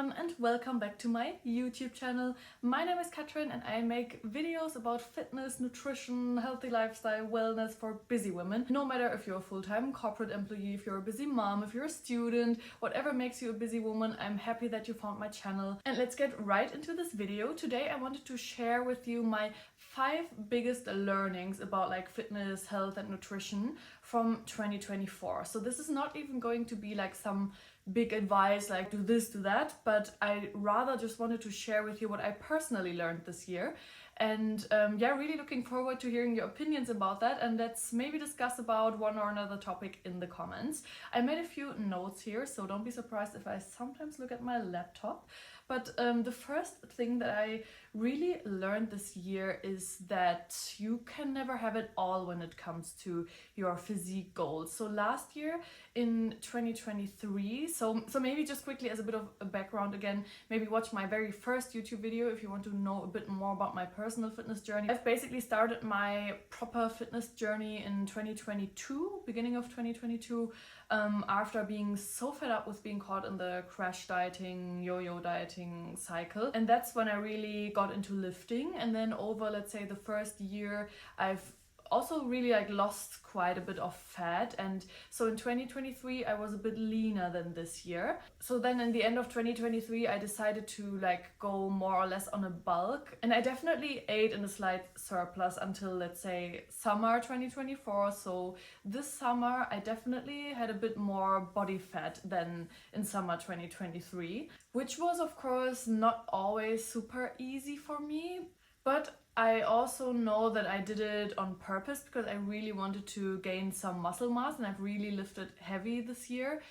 everyone and welcome back to my YouTube channel. My name is Katrin and I make videos about fitness, nutrition, healthy lifestyle, wellness for busy women. No matter if you're a full-time corporate employee, if you're a busy mom, if you're a student, whatever makes you a busy woman, I'm happy that you found my channel. And let's get right into this video. Today I wanted to share with you my 5 biggest learnings about like fitness, health and nutrition from 2024. So this is not even going to be like some big advice like do this, do that, but I rather just wanted to share with you what I personally learned this year. And really looking forward to hearing your opinions about that, and let's maybe discuss about one or another topic in the comments. I made a few notes here, so don't be surprised if I sometimes look at my laptop. But the first thing that I really learned this year is that you can never have it all when it comes to your physique goals. So last year in 2023, so maybe just quickly as a bit of a background again, maybe watch my very first YouTube video if you want to know a bit more about my personal fitness journey. I've basically started my proper fitness journey in 2022, beginning of 2022, after being so fed up with being caught in the crash dieting, yo-yo dieting cycle. And that's when I really got into lifting. And then over, let's say, the first year, I've also really like lost quite a bit of fat, and so in 2023 I was a bit leaner than this year. So then in the end of 2023 I decided to like go more or less on a bulk, and I definitely ate in a slight surplus until, let's say, summer 2024. So this summer I definitely had a bit more body fat than in summer 2023, which was of course not always super easy for me, but I also know that I did it on purpose because I really wanted to gain some muscle mass, and I've really lifted heavy this year.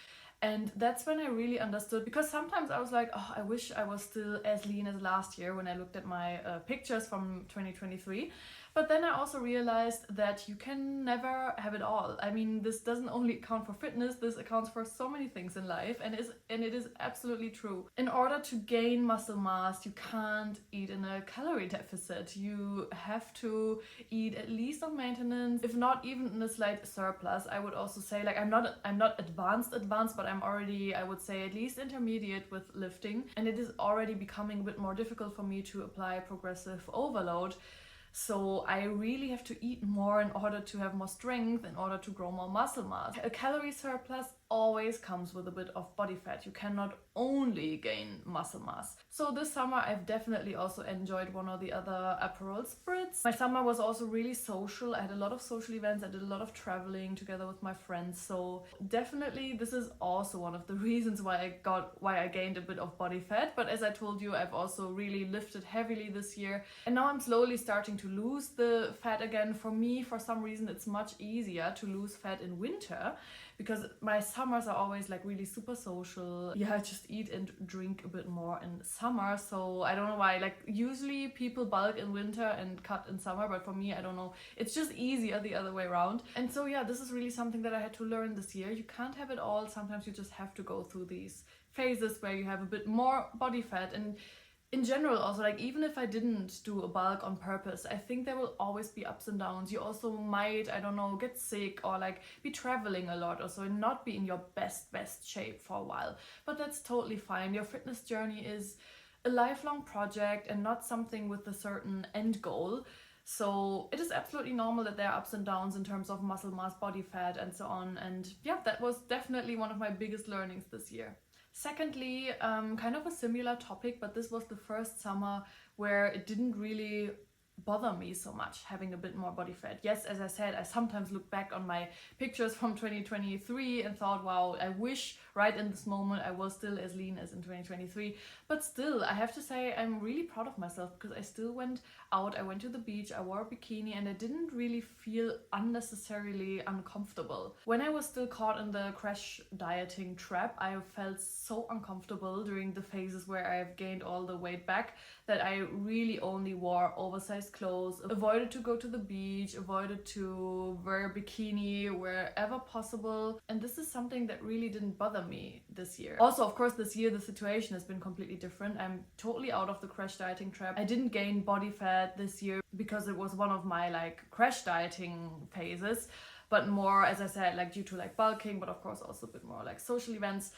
And that's when I really understood, because sometimes I was like, oh, I wish I was still as lean as last year when I looked at my pictures from 2023. But then I also realized that you can never have it all. I mean, this doesn't only account for fitness, this accounts for so many things in life, and it is absolutely true. In order to gain muscle mass, you can't eat in a calorie deficit. You have to eat at least on maintenance, if not even in a slight surplus. I would also say, like, I'm not advanced, but I'm already, I would say, at least intermediate with lifting, and it is already becoming a bit more difficult for me to apply progressive overload. So I really have to eat more in order to have more strength, in order to grow more muscle mass. A calorie surplus always comes with a bit of body fat. You cannot only gain muscle mass. So this summer I've definitely also enjoyed one or the other Aperol Spritz. My summer was also really social. I had a lot of social events. I did a lot of traveling together with my friends. So definitely this is also one of the reasons why I gained a bit of body fat. But as I told you, I've also really lifted heavily this year, and now I'm slowly starting to lose the fat again. For me, for some reason, it's much easier to lose fat in winter because my summers are always like really super social. Yeah, I just eat and drink a bit more in summer. So I don't know why, like usually people bulk in winter and cut in summer, but for me, I don't know, it's just easier the other way around. And so yeah, this is really something that I had to learn this year. You can't have it all. Sometimes you just have to go through these phases where you have a bit more body fat. And in general also, like even if I didn't do a bulk on purpose, I think there will always be ups and downs. You also might, I don't know, get sick or like be traveling a lot or so and not be in your best shape for a while. But that's totally fine. Your fitness journey is a lifelong project and not something with a certain end goal. So it is absolutely normal that there are ups and downs in terms of muscle mass, body fat and so on. And yeah, that was definitely one of my biggest learnings this year. Secondly, kind of a similar topic, but this was the first summer where it didn't really bother me so much having a bit more body fat. Yes, as I said, I sometimes look back on my pictures from 2023 and thought, wow, I wish right in this moment I was still as lean as in 2023. But still, I have to say I'm really proud of myself because I still went out, I went to the beach, I wore a bikini, and I didn't really feel unnecessarily uncomfortable. When I was still caught in the crash dieting trap, I felt so uncomfortable during the phases where I've gained all the weight back that I really only wore oversized clothes, avoided to go to the beach, avoided to wear a bikini wherever possible. And this is something that really didn't bother me this year. Also, of course, this year the situation has been completely different. I'm totally out of the crash dieting trap. I didn't gain body fat this year because it was one of my like crash dieting phases, but more, as I said, like due to like bulking, but of course also a bit more like social events.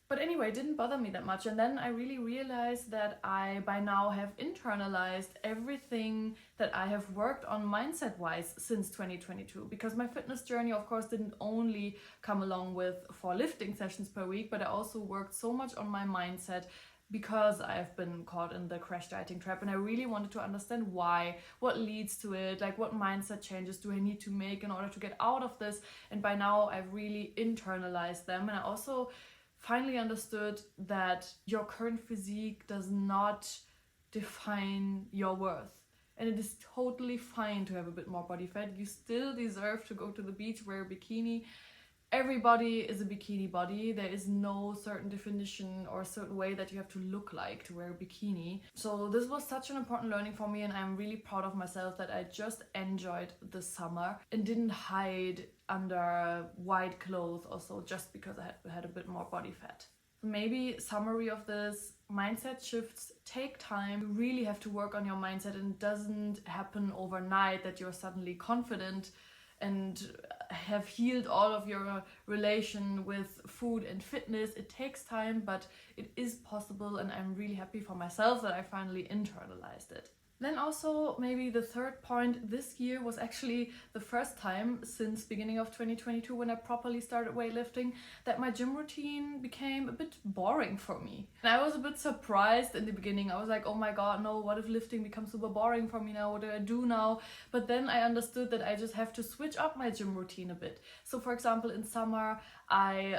But anyway, it didn't bother me that much. And then I really realized that I by now have internalized everything that I have worked on mindset wise since 2022. Because my fitness journey, of course, didn't only come along with 4 lifting sessions per week, but I also worked so much on my mindset because I've been caught in the crash dieting trap, and I really wanted to understand why, what leads to it, like what mindset changes do I need to make in order to get out of this. And by now I've really internalized them, and I also finally understood that your current physique does not define your worth. And it is totally fine to have a bit more body fat. You still deserve to go to the beach, wear a bikini. Everybody is a bikini body. There is no certain definition or a certain way that you have to look like to wear a bikini. So this was such an important learning for me, and I'm really proud of myself that I just enjoyed the summer and didn't hide under wide clothes also just because I had a bit more body fat. Maybe summary of this: mindset shifts take time. You really have to work on your mindset, and it doesn't happen overnight that you're suddenly confident and have healed all of your relation with food and fitness. It takes time, but it is possible, and I'm really happy for myself that I finally internalized it. Then also maybe the third point, this year was actually the first time since beginning of 2022 when I properly started weightlifting that my gym routine became a bit boring for me. And I was a bit surprised in the beginning. I was like, oh my god, no, what if lifting becomes super boring for me now? What do I do now? But then I understood that I just have to switch up my gym routine a bit. So for example, in summer, I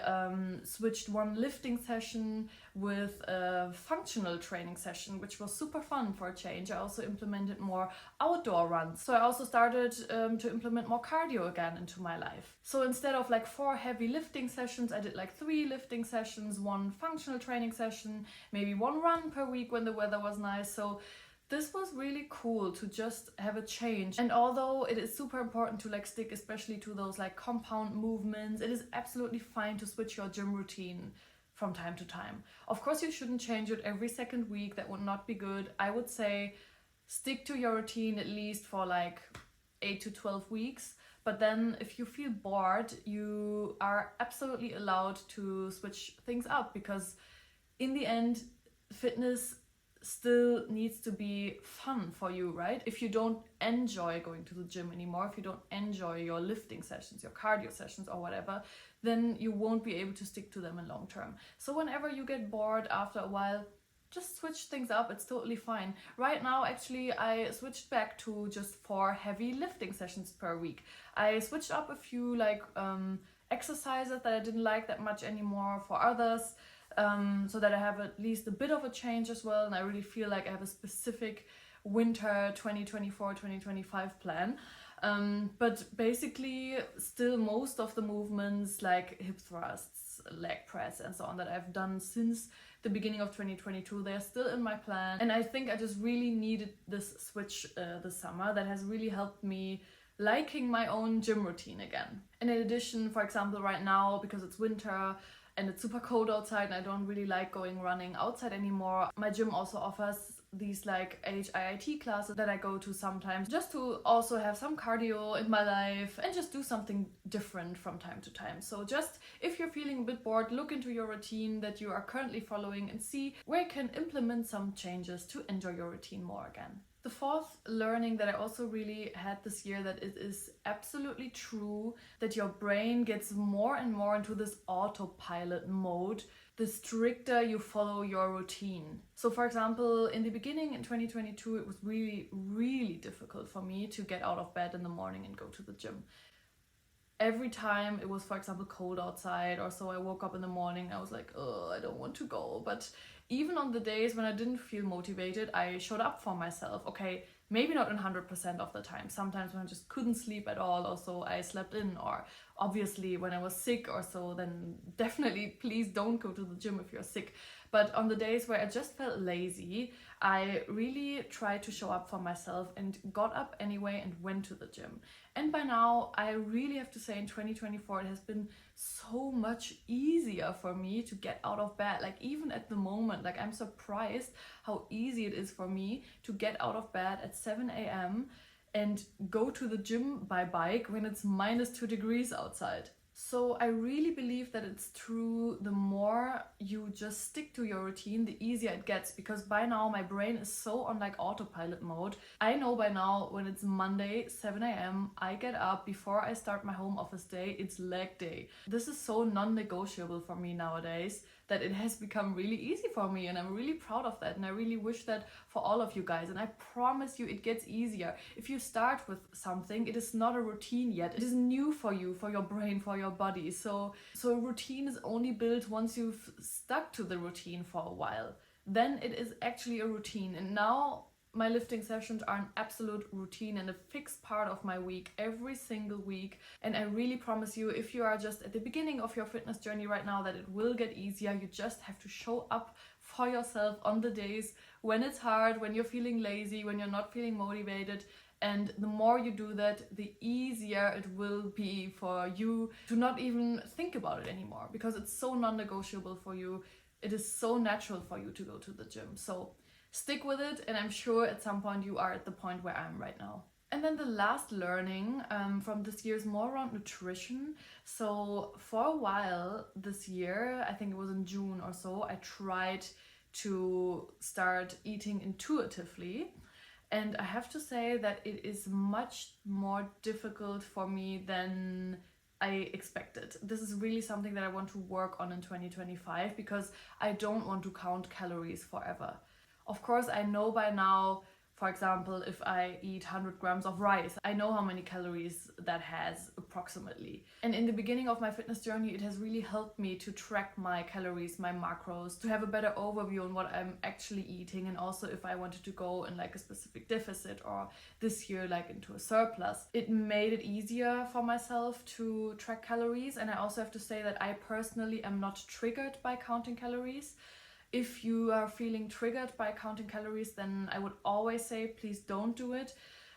switched one lifting session with a functional training session, which was super fun for a change. I also implemented more outdoor runs. So I also started to implement more cardio again into my life. So instead of like 4 heavy lifting sessions, I did like 3 lifting sessions, 1 functional training session, maybe 1 run per week when the weather was nice. So this was really cool to just have a change. And although it is super important to like stick especially to those like compound movements, it is absolutely fine to switch your gym routine from time to time. Of course, you shouldn't change it every second week. That would not be good. I would say stick to your routine at least for like 8 to 12 weeks. But then if you feel bored, you are absolutely allowed to switch things up, because in the end, fitness still needs to be fun for you, right? If you don't enjoy going to the gym anymore, if you don't enjoy your lifting sessions, your cardio sessions or whatever, then you won't be able to stick to them in long term. So whenever you get bored after a while, just switch things up. It's totally fine. Right now, actually, I switched back to just 4 heavy lifting sessions per week. I switched up a few like exercises that I didn't like that much anymore for others, so that I have at least a bit of a change as well. And I really feel like I have a specific winter 2024-2025 plan. But basically still most of the movements like hip thrusts, leg press and so on that I've done since the beginning of 2022, they're still in my plan. And I think I just really needed this switch this summer that has really helped me liking my own gym routine again. And in addition, for example, right now, because it's winter and it's super cold outside and I don't really like going running outside anymore, my gym also offers these like HIIT classes that I go to sometimes, just to also have some cardio in my life and just do something different from time to time. So just if you're feeling a bit bored, look into your routine that you are currently following and see where you can implement some changes to enjoy your routine more again. The fourth learning that I also really had this year, that it is absolutely true that your brain gets more and more into this autopilot mode the stricter you follow your routine. So for example, in the beginning in 2022, it was really, really difficult for me to get out of bed in the morning and go to the gym. Every time it was, for example, cold outside or so, I woke up in the morning, I was like, oh, I don't want to go. But even on the days when I didn't feel motivated, I showed up for myself. Okay, maybe not 100% of the time. Sometimes when I just couldn't sleep at all, or so I slept in, or obviously when I was sick or so, then definitely please don't go to the gym if you're sick. But on the days where I just felt lazy, I really tried to show up for myself and got up anyway and went to the gym. And by now, I really have to say in 2024, it has been so much easier for me to get out of bed. Like even at the moment, like I'm surprised how easy it is for me to get out of bed at 7 a.m. and go to the gym by bike when it's -2 degrees outside. So I really believe that it's true, the more you just stick to your routine, the easier it gets, because by now my brain is so on like autopilot mode. I know by now when it's Monday 7 a.m. I get up before I start my home office day, it's leg day. This is so non-negotiable for me nowadays that it has become really easy for me, and I'm really proud of that, and I really wish that for all of you guys. And I promise you it gets easier. If you start with something, it is not a routine yet. It is new for you, for your brain, for your body. So a routine is only built once you've stuck to the routine for a while. Then it is actually a routine. And now my lifting sessions are an absolute routine and a fixed part of my week every single week. And I really promise you, if you are just at the beginning of your fitness journey right now, that it will get easier. You just have to show up for yourself on the days when it's hard, when you're feeling lazy, when you're not feeling motivated. And the more you do that, the easier it will be for you to not even think about it anymore, because it's so non-negotiable for you. It is so natural for you to go to the gym. So stick with it, and I'm sure at some point you are at the point where I'm right now. And then the last learning from this year is more around nutrition. So for a while this year, I think it was in June or so, I tried to start eating intuitively. And I have to say that it is much more difficult for me than I expected. This is really something that I want to work on in 2025, because I don't want to count calories forever. Of course, I know by now, for example, if I eat 100 grams of rice, I know how many calories that has approximately. And in the beginning of my fitness journey, it has really helped me to track my calories, my macros, to have a better overview on what I'm actually eating, and also if I wanted to go in like a specific deficit, or this year like into a surplus. It made it easier for myself to track calories, and I also have to say that I personally am not triggered by counting calories. If you are feeling triggered by counting calories, then I would always say please don't do it.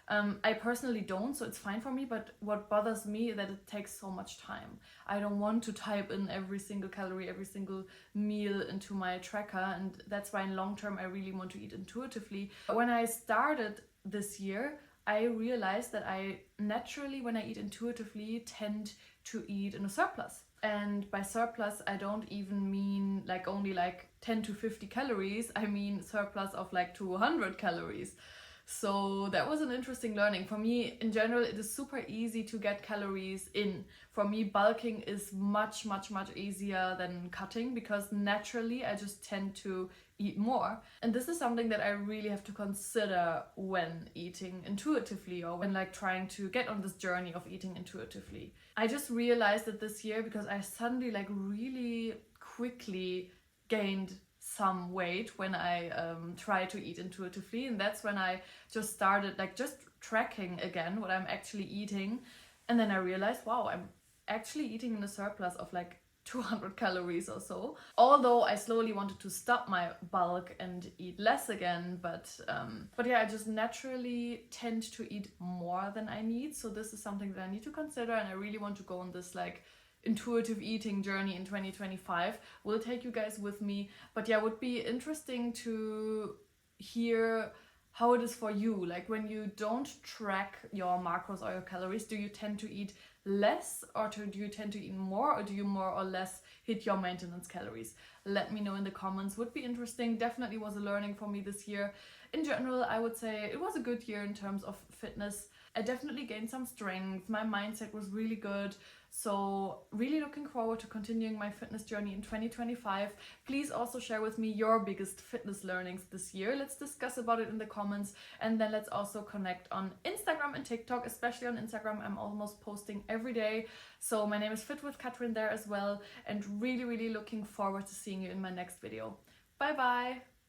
I personally don't, so it's fine for me, but what bothers me is that it takes so much time. I don't want to type in every single calorie, every single meal into my tracker, and that's why in long term I really want to eat intuitively. When I started this year, I realized that I naturally, when I eat intuitively, tend to eat in a surplus. And by surplus, I don't even mean like only like 10 to 50 calories. I mean surplus of like 200 calories. So that was an interesting learning. For me, in general, it is super easy to get calories in. For me, bulking is much easier than cutting, because naturally I just tend to eat more. And this is something that I really have to consider when eating intuitively, or when like trying to get on this journey of eating intuitively. I just realized that this year, because I suddenly like really quickly gained some weight when I try to eat intuitively, and that's when I just started like just tracking again what I'm actually eating. And then I realized, wow, I'm actually eating in a surplus of like 200 calories or so. Although I slowly wanted to stop my bulk and eat less again, but yeah, I just naturally tend to eat more than I need. So this is something that I need to consider, and I really want to go on this like intuitive eating journey in 2025. Will take you guys with me. But yeah, it would be interesting to hear how it is for you. Like when you don't track your macros or your calories, do you tend to eat less, or do you tend to eat more, or do you more or less hit your maintenance calories? Let me know in the comments. Would be interesting. Definitely was a learning for me this year. In general, I would say it was a good year in terms of fitness. I definitely gained some strength. My mindset was really good. So really looking forward to continuing my fitness journey in 2025. Please also share with me your biggest fitness learnings this year. Let's discuss about it in the comments, and then let's also connect on Instagram and TikTok. Especially on Instagram, I'm almost posting every day. So my name is Fit with Katrin there as well, and really looking forward to seeing you in my next video. Bye bye!